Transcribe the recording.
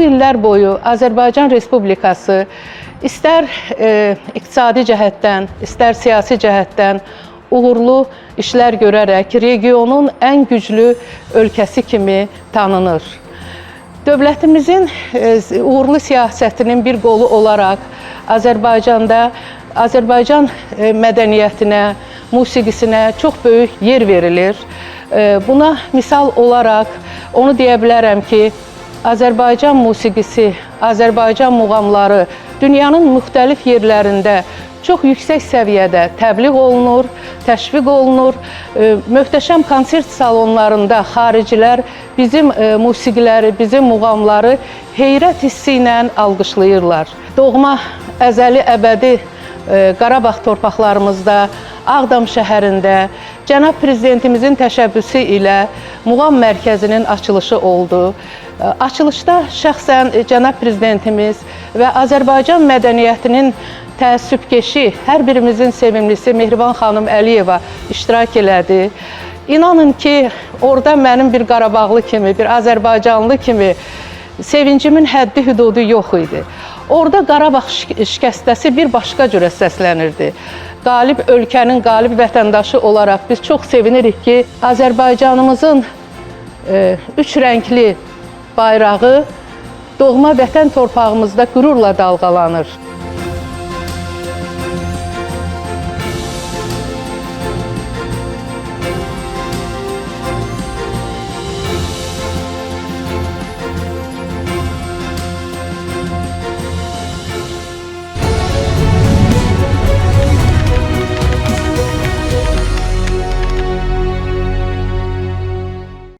illər boyu Azərbaycan Respublikası istər iqtisadi cəhətdən, istər siyasi cəhətdən uğurlu işlər görərək regionun ən güclü ölkəsi kimi tanınır. Dövlətimizin uğurlu siyasətinin bir qolu olaraq Azərbaycanda Azərbaycan mədəniyyətinə, musiqisinə çox böyük yer verilir. Buna misal olaraq onu deyə bilərəm ki, Azərbaycan musiqisi, Azərbaycan muğamları dünyanın müxtəlif yerlərində çox yüksək səviyyədə təbliğ olunur, təşviq olunur. Möhtəşəm konsert salonlarında xaricilər bizim musiqiləri, bizim muğamları heyrət hissi ilə alqışlayırlar. Doğma, əzəli, əbədi Qarabağ torpaqlarımızda, Ağdam şəhərində Cənab Prezidentimizin təşəbbüsü ilə Muğam Mərkəzinin açılışı oldu. Açılışda şəxsən Cənab Prezidentimiz və Azərbaycan mədəniyyətinin təəssübkeşi, hər birimizin sevimlisi Mehriban xanım Əliyeva iştirak elədi. İnanın ki, orada mənim bir Qarabağlı kimi, bir Azərbaycanlı kimi sevincimin həddi hüdudu yox idi. Orada Qarabağ şikəstəsi bir başqa cürə səslənirdi. Qalib ölkənin qalib vətəndaşı olaraq biz çox sevinirik ki, Azərbaycanımızın üç rəngli bayrağı doğma vətən torpağımızda qürurla dalğalanır.